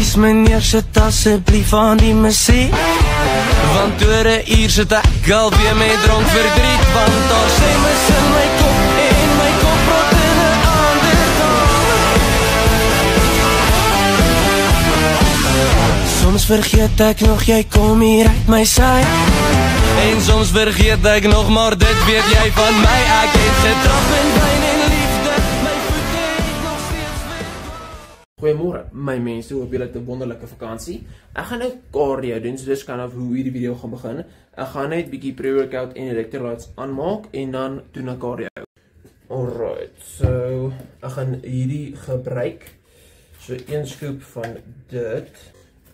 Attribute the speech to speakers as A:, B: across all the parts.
A: Excuse meneer, sit asseblief aan die muziek. Want oor 'n uur sit ek alweer met dronk verdriet. Want daar sê mis in my kop en my kop rot in 'n ander taal. Soms vergeet ek nog jy kom hier uit my sy. En soms vergeet ek nog maar dit weet jy van my. Ek het getrap in wyn en liefde. My voete het nog steeds weg.
B: Goeiemôre, my mense, hoop julle het 'n wonderlike vakansie. Ek gaan nou cardio doen, so dis kind of hoe hierdie video gaan begin. Ek gaan net bietjie pre-workout en electrolytes aanmaak en dan doen ek cardio. Alright, so ek gaan hierdie gebruik. So 1 scoop van dit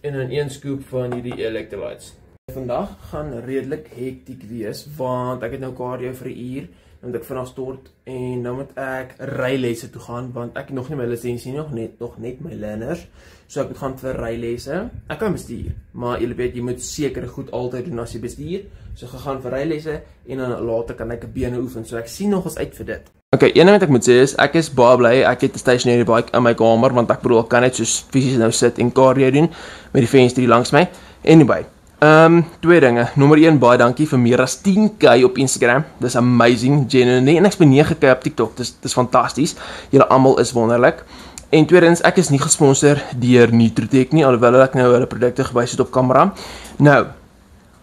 B: en dan 1 scoop van hierdie electrolytes. Vandag gaan redelik hektiek wees, want ek het nou cardio vir 'n uur, want ek vanaf stort en nou moet ek rylesse toe gaan, want ek het nog nie my lisensie nog net my learners, so ek moet gaan vir rylesse. Ek kan bestuur, maar julle weet jy moet seker goed altyd doen as jy bestuur, so ek gaan vir rylesse en dan later kan ek bene oefen, so ek sien nogals uit vir dit. Okay, een ding wat ek moet sê is, ek is baie bly, ek het 'n stationary bike in my kamer, want ek bedoel, ek kan net soos fisies nou sit en cardio doen, met die venster hier langs my. Anyway, 2 dinge. Nommer 1, baie dankie vir meer as 10k op Instagram. Dis amazing, genuinely. En ek is by 9k op TikTok. Dis fantasties. Julle almal is wonderlik. En tweedens, ek is nie gesponsor deur Nutrotech nie, alhoewel ek nou hulle produkte gewys het op kamera. Nou,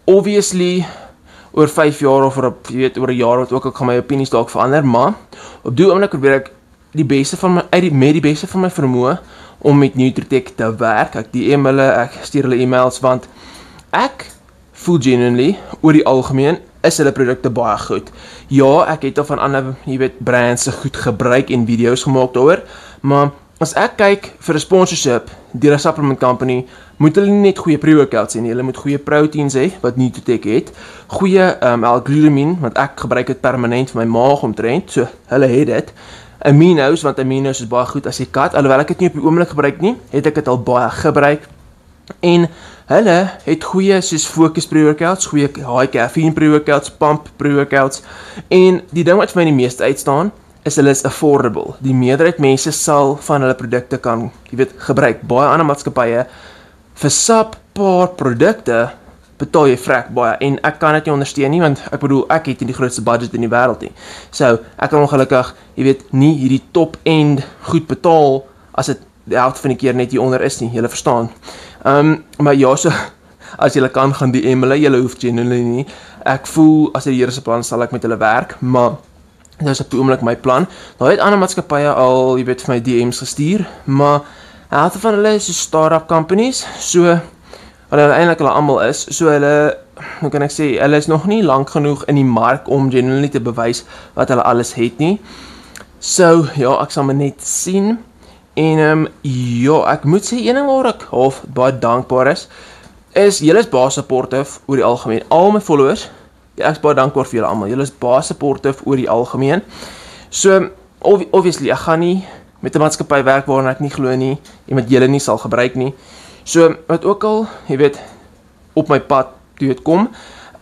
B: obviously, oor 5 jaar of oor 'n jaar wat ook, ek gaan my opinies dalk verander, maar op die oomblik probeer ek die beste van my vermoë om met Nutrotech te werk. Ek DM hulle, ek stuur hulle e-mails, want ek voel genuinely, oor die algemeen, is hulle produkte baie goed. Ja, ek het al van ander, brands se goed gebruik en video's gemaak daaroor, maar as ek kyk vir 'n sponsorship deur 'n supplement company, moet hulle nie net goeie pre-workouts hê nie, hulle moet goeie proteins hê, wat Nutrotech het, goeie L-glutamine, want ek gebruik dit permanent vir my maag omtrent, so hulle het dit. Aminos, want aminos is baie goed as jy kat, alhoewel ek dit nie op die oomblik gebruik nie, het ek dit al baie gebruik. En hulle het goeie soos focus pre-workouts, goeie high caffeine pre-workouts, pump pre-workouts, en die ding wat vir my die meeste uitstaan, is hulle is affordable. Die meerderheid mense sal van hulle produkte kan, gebruik. Baie ander maatskappye, vir subpar produkte, betaal jy vrek baie, en ek kan dit nie ondersteun nie, want ek bedoel, ek het nie die grootste budget in die wêreld nie. So, ek kan ongelukkig, nie hierdie top-end goed betaal, as dit die helfte van die keer net hieronder is nie, julle verstaan. Maar ja, so, as julle kan gaan DM hulle, julle hoef genuinely nie. Ek voel, as die Here se plan sal ek met hulle werk, maar dit is op die oomblik my plan. Nou het ander maatskappye al, vir my DM's gestuur, maar helfte van hulle is so start-up companies, so, hulle eintlik hulle almal is, so hulle, hoe kan ek sê, hulle is nog nie lank genoeg in die mark om genuinely te bewys wat hulle alles het nie. So, ja, ek sal my net sien. En ja, ek moet sê, een ding waar ek half baie dankbaar is julle is baie supportive oor die algemeen. Al my followers, ek is baie dankbaar vir julle almal. Julle is baie supportive oor die algemeen. So, obviously, ek gaan nie met 'n maatskappy werk waarin ek nie glo nie, en wat julle nie sal gebruik nie. So, wat ook al, op my pad, kom,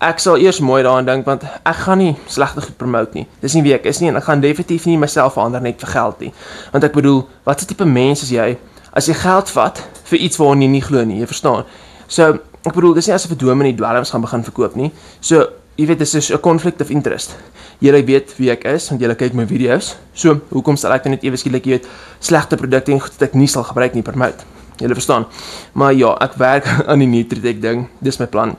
B: ek sal eers mooi daaraan dink, want ek gaan nie slegte goed promote nie. Dis nie wie ek is nie, en ek gaan definitief nie myself verander net vir geld nie. Want ek bedoel, wat is die tipe mens is jy, as jy geld vat vir iets waarin jy nie glo nie, jy verstaan? So, ek bedoel, dis nie asof 'n dominee dwelms gaan begin verkoop nie. So, dis is 'n conflict of interest. Julle weet wie ek is, want julle kyk my video's. So, hoekom sal ek net ewe skielik, slegte produkte en goed wat ek nie sal gebruik nie promote? Julle verstaan? Maar ja, ek werk aan die Nutrotech ding, dis my plan.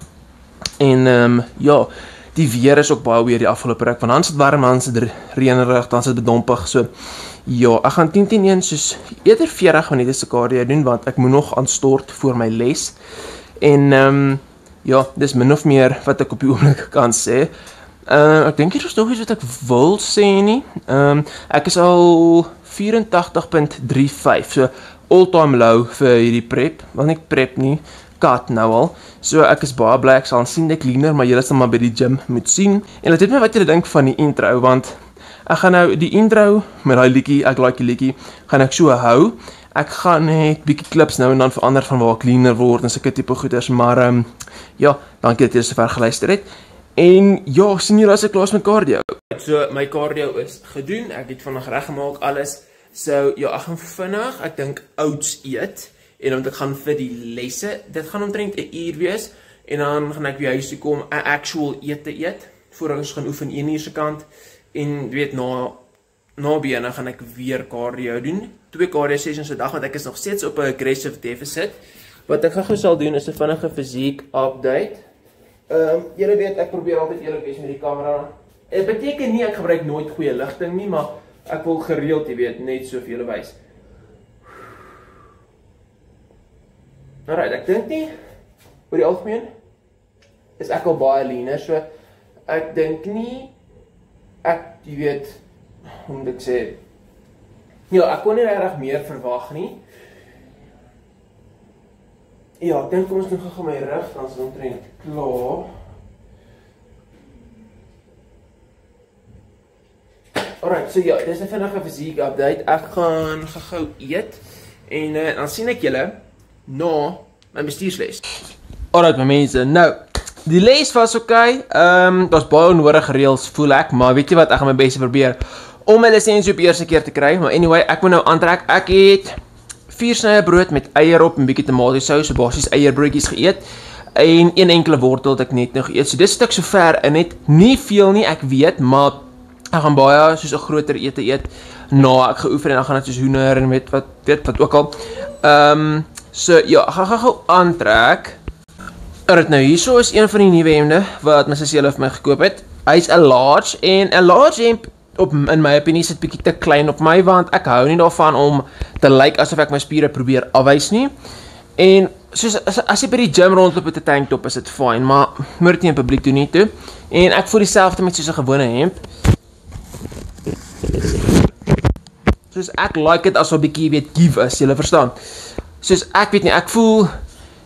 B: En ja, die weer is ook baie weer die afgelope ruk, want dan is dit warm, dan is dit reënerig, dan is dit bedompig, so ja, ek gaan 10-10-1 soos eerder 40 minute se cardio doen, want ek moet nog aan stort voor my les, en ja, dis min of meer wat ek op die oomblik kan sê. Ek dink hier is nog iets wat ek wil sê nie, ek is al 84.35, so all-time low vir hierdie prep, wel nie prep nie, kat nou al, so ek is baie bly, ek sal sien ek leaner, maar julle sal maar by die gym moet sien, en laat weet my wat julle dink van die intro, want ek gaan nou die intro, met die liedjie, ek like die liedjie, gaan ek so hou, ek gaan net bietjie klips nou en dan verander van waar ek leaner word, en sulke tipe goeders, maar ja, dankie dat julle sover geluister het, en ja, sien julle as ek klaar is met cardio. So, my cardio is gedoen, ek het vandag reggemaak alles, so ja, ek gaan vinnig, ek dink oats eet, en want ek gaan vir die lesse, dit gaan omtrent 'n uur wees, en dan gaan ek by huis toe kom, 'n actual ete eet, voordat ons gaan oefen 1 uur se kant, en weet, na bene gaan ek weer cardio doen, 2 cardio sessions 'n dag, want ek is nog steeds op 'n aggressive deficit. Wat ek gou sal doen is 'n vinnige fisiek update. Julle weet, ek probeer altyd eerlik wees met die kamera. Dit beteken nie ek gebruik nooit goeie ligting nie, maar ek wil gereeld, jy weet, net so vir julle wys. Alright, ek dink nie, oor die algemeen, is ek al baie leaner, so ek dink nie, jy weet, hoe moet ek sê, ja, ek kon nie regtig meer verwag nie. Ja, ek dink kom ons doen gou my rug, dan is dit omtrent klaar. Alright, so ja, dis 'n vinnige fisiek update. Ek gaan gou eet en dan sien ek julle na my bestuursles. Alright my mense, nou, die les was oké. Daar's baie onnodige reëls voel ek, maar weet jy wat, ek gaan my bes probeer om my lisensie op eerste keer te kry. Maar anyway, ek moet nou aantrek. Ek het 4 snye brood met eier op en bietjie tomatiesous, so basies eierbroodjies geëet. En 1 enkele wortel het ek net nog geëet. So dis stuk so ver in het. Nie veel nie, ek weet, maar ek gaan baie soos 'n groter ete eet na ek geoefen en dan gaan dit soos hoender en weet wat ook al. So ja, ek gaan gou aantrek. Alright, nou hierso is een van die nuwe hemde wat my sussie vir my gekoop het. Hy's 'n large en 'n large hemp in my opinie is dit bietjie te klein op my, want ek hou nie daarvan om te lyk asof ek my spiere probeer afwys nie. En soos as jy by die gym rondloop met 'n tanktop is dit fyn, maar moet dit nie in publiek doen nie toe. En ek voel dieselfde met soos 'n gewone hemp. Soos ek like dit as 'n bietjie weet give is, julle verstaan. Soos ek weet nie, ek voel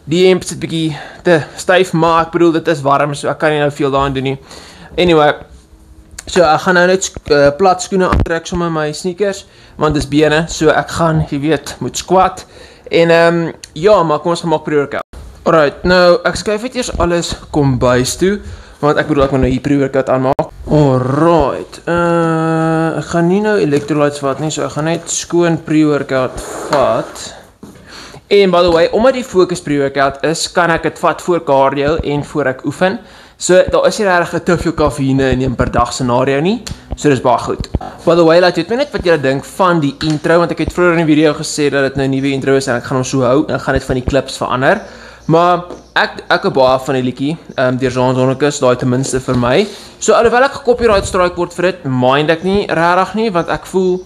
B: die hemp sit bietjie te styf, maar ek bedoel dit is warm, so ek kan nie nou veel daaraan doen nie. Anyway, so ek gaan nou net plat skoene aantrek sommer my sneakers, want dis bene, so ek gaan, jy weet, moet squat. En ja, maar kom ons gaan maak pre-workout. Alright, nou ek skuif net eers alles kombuis toe, want ek bedoel ek moet nou hier pre-workout aanmaak. Alright, ek gaan nie nou electrolytes vat nie, so ek gaan net skoon pre-workout vat. En by the way, omdat die focus pre-workout is, kan ek dit vat voor cardio en voor ek oefen. So daar is nie regtig te veel kafeïne in 'n per dag scenario nie. So dis baie goed. By the way, laat weet my net wat julle dink van die intro, want ek het vroeër in die video gesê dat dit nou 'n nuwe intro is en ek gaan hom so hou. Ek gaan net van die clips verander. Maar ek hou baie van die liedjie, deur Jean Zonnekus, daai ten minste vir my. So alhoewel ek copyright strike word vir dit, mind ek nie regtig nie, want ek voel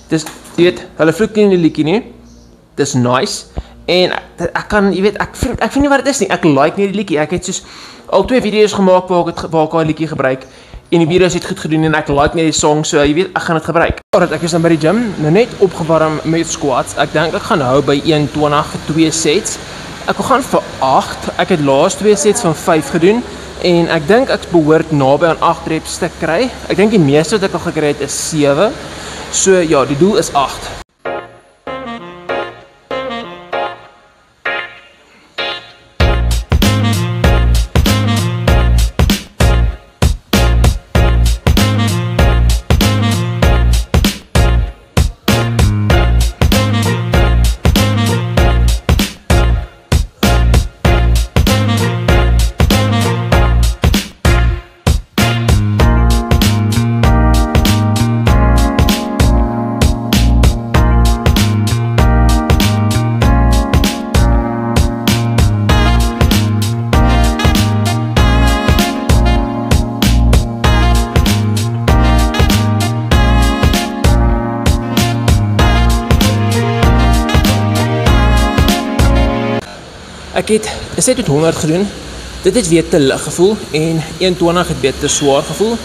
B: dis jy weet, hulle vloek nie in die liedjie nie. Dis nice. En ek kan, jy weet, ek vind nie wat dit is nie. Ek like nie die liedjie. Ek het soos al 2 video's gemaak waar ek daai liedjie gebruik. En die video's het goed gedoen en ek like nie die song, so jy weet, ek gaan dit gebruik. Alright, ek is dan by die gym, nou net opgewarm met squats. Ek dink ek gaan hou by 120 vir 2 sets. Ek wil gaan vir 8. Ek het laas 2 sets van 5 gedoen en ek dink ek behoort naby aan 8 reps te kry. Ek dink die meeste wat ek al gekry het is 7. So ja, die doel is 8. Ek het 'n set met 100 gedoen. Dit het weer te lig gevoel en 120 het weer te swaar gevoel.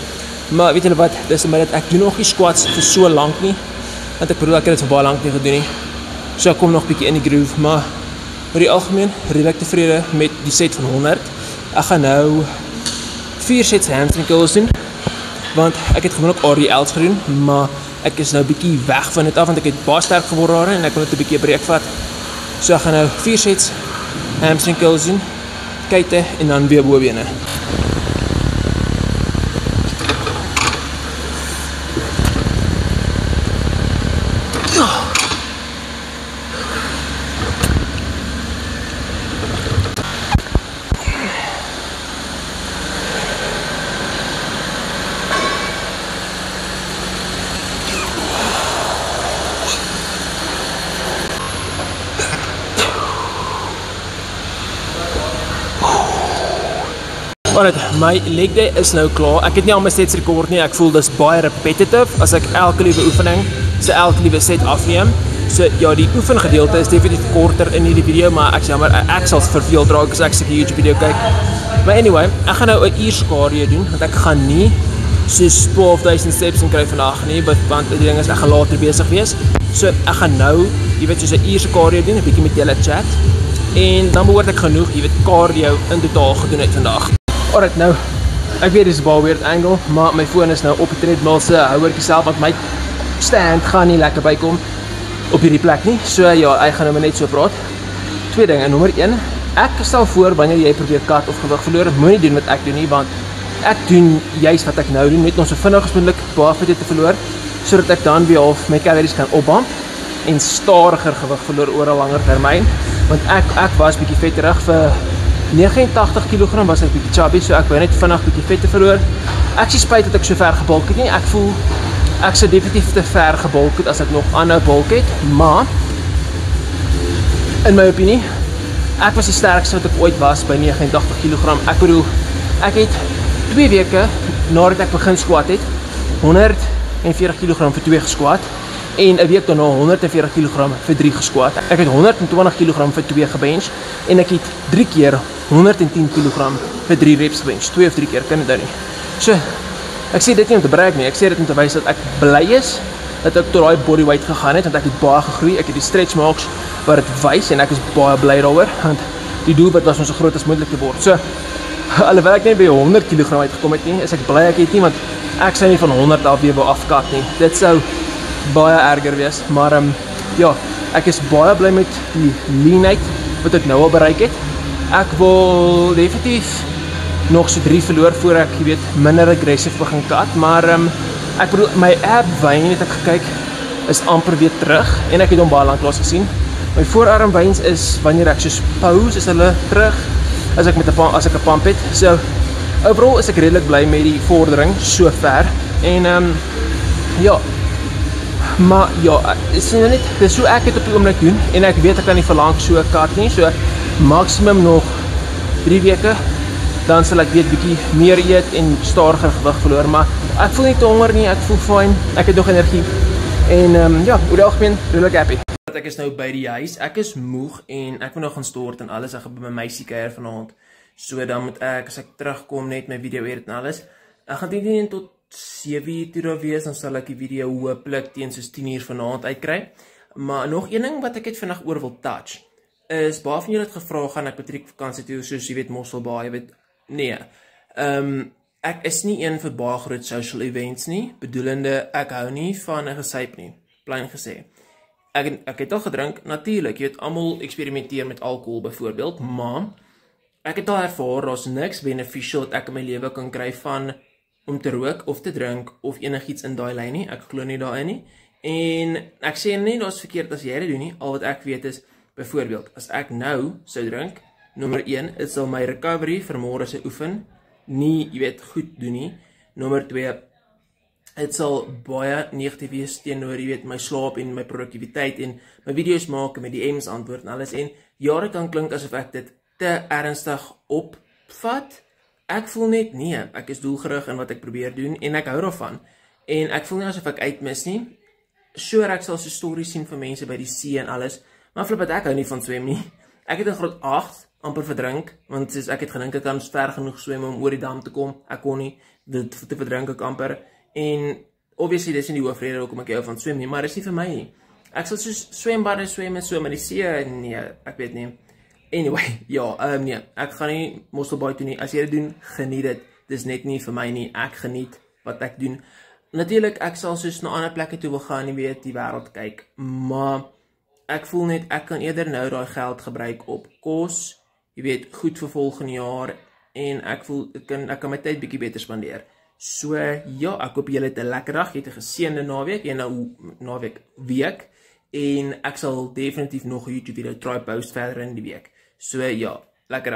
B: Maar weet julle wat, dis omdat ek doen nog nie squats vir so lank nie. Want ek bedoel ek het dit vir baie lank nie gedoen nie. So ek kom nog bietjie in die groove, maar oor die algemeen redelik tevrede met die set van 100. Ek gaan nou 4 sets hamstring curls doen. Want ek het gewoonlik RDL's gedoen, maar ek is nou bietjie weg van dit af want ek het baie sterk geword daarin en ek wil net 'n bietjie 'n breek vat. So ek gaan nou 4 sets hamstring curls doen, kuite en dan weer bobene. Alright, my leg day is nou klaar. Ek het nie al my sets rekord nie. Ek voel dis baie repetitive as ek elke liewe oefening, so elke liewe set afneem. So ja, die oefengedeelte is definitief korter in hierdie video, maar ek jammer, ek sal verveeld raak as ek seker YouTube video kyk. Maar anyway, ek gaan nou 'n uur cardio doen, want ek gaan nie soos 12,000 steps in kry vandag nie, want die ding is ek gaan later besig wees. So ek gaan nou, jy weet, soos 'n uur cardio doen, 'n bietjie met julle chat. En dan behoort ek genoeg, jy weet, cardio in totaal gedoen het vandag. Alright, nou, ek weet dis 'n baie weird angle, maar my foon is nou op die treadmill se houertjie self, want my stand gaan nie lekker bykom op hierdie plek nie. So ja, ek gaan nou net so praat. Twee dinge, nommer 1, ek stel voor wanneer jy probeer cut of gewig verloor, moenie doen wat ek doen nie, want ek doen juist wat ek nou doen, net om so vinnig as moontlik baie vet te verloor, sodat ek dan weer half my calories kan opbump en stadiger gewig verloor oor 'n langer termyn. Want ek was bietjie vetterig vir 89 kg was ek bietjie chubby, so ek wou net vinnig bietjie vet te verloor. Ek sien spyt dat ek so ver gebulk het nie. Ek voel ek sou definitief te ver gebulk het as ek nog aanhou bulk het, maar in my opinie, ek was die sterkste wat ek ooit was by 89 kg. Ek bedoel, ek het 2 weke nadat ek begin squat het, 140 kg vir 2 gesquat en 'n week daarna 140 kg vir 3 gesquat. Ek het 120 kg vir 2 gebench en ek het 3 keer 110 kg vir 3 reps gebench. 2 of 3 keer, kan dit nou nie. So, ek sê dit nie om te brag nie, ek sê dit om te wys dat ek bly is dat ek tot daai body weight gegaan het, want ek het baie gegroei. Ek het die stretch marks wat dit wys en ek is baie bly daaroor, want die doelwit was om so groot as moontlik te word. So, alhoewel ek net by 100 kg uitgekom het nie, is ek bly ek het nie, want ek sou nie van 100 af weer wou afkat nie. Dit sou baie erger wees, maar ja, ek is baie bly met die leanheid wat ek nou al bereik het. Ek wil definitief nog so 3 verloor voor ek, jy weet, minder aggressief begin cut, maar ek bedoel, my ab wyn het ek gekyk, is amper weer terug, en ek het hom baie lank laas gesien. My voorarm wyns is, wanneer ek soos pause, is hulle terug, as ek 'n pump het. So, overall is ek redelik bly met die vordering, so ver, en ja, maar ja, is net, dis so ek het op die oomblik doen, en ek weet ek kan nie verlang so cut nie, so maximum nog 3 weke, dan sal ek weet bietjie meer eet en stadiger gewig verloor, maar ek voel nie te honger nie, ek voel fyn, ek het nog energie, en ja, oor die algemeen, redelik happy. Ek is nou by die huis, ek is moeg, en ek moet nog gaan stort en alles, ek gaan by my meisie kuier vanaand, so dan moet ek, as ek terugkom, net my video edit en alles, ek gaan dit tot 7 uur toe daar wees, dan sal ek die video hooplik teen soos 10 uur vanaand uitkry. Maar nog een ding wat ek het vandag oor wil touch, is baie van julle het gevra, gaan ek matriekvakansie toe, soos jy weet, Mosselbaai, jy weet, nee. Ek is nie een vir baie groot social events nie, bedoelende, ek hou nie van 'n gesyp nie, plain gesê. Ek het al gedrink, natuurlijk, jy weet, almal experimenteer met alcohol byvoorbeeld, maar ek het al ervaar, daar's niks beneficial wat ek in my lewe kan kry van om te rook of te drink of enigiets in daai lyn nie, ek glo nie daarin nie, en ek sê nie, daar's verkeerd as jy dit doen nie, al wat ek weet is, byvoorbeeld, as ek nou sou drink, nommer 1, het sal my recovery vir môre se oefen nie, jy weet, goed doen nie, nommer 2, het sal baie negatief wees teenoor, jy weet, my slaap en my produktiwiteit en my video's maak en my DM's antwoord en alles, en jare kan klink asof ek dit te ernstig opvat. Ek voel net, nee, ek is doelgerig in wat ek probeer doen, en ek hou daarvan, en ek voel nie asof ek uitmis nie, sure, ek sal so stories sien van mense by die see en alles, maar flip het ek hou nie van swem nie, ek het in graad 8 amper verdrink, want soos ek het gedink ek kan ver genoeg swem om oor die dam te kom, ek kon nie, dit te verdrink ek amper, en obviously dis nie die hoofrede hoekom ek hou van swem nie, maar dis nie vir my nie, ek sal soos swembade swem en so, maar die see, nee, ek weet nie. Anyway, ja, nee, ek gaan nie Mosselbaai toe nie, as jy dit doen, geniet dit, dis net nie vir my nie, ek geniet wat ek doen. Natuurlijk, ek sal soos na ander plekke toe wil gaan, jy weet, die wêreld kyk, maar ek voel net, ek kan eerder nou daai geld gebruik op kos, jy weet, goed vir volgende jaar, en ek voel, ek kan my tyd bietjie beter spandeer. So, ja, ek hoop julle het 'n lekker dag, jy het 'n geseënde naweek, en nou week, en ek sal definitief nog 'n YouTube video try post verder in die week. So, ja, lekker dag.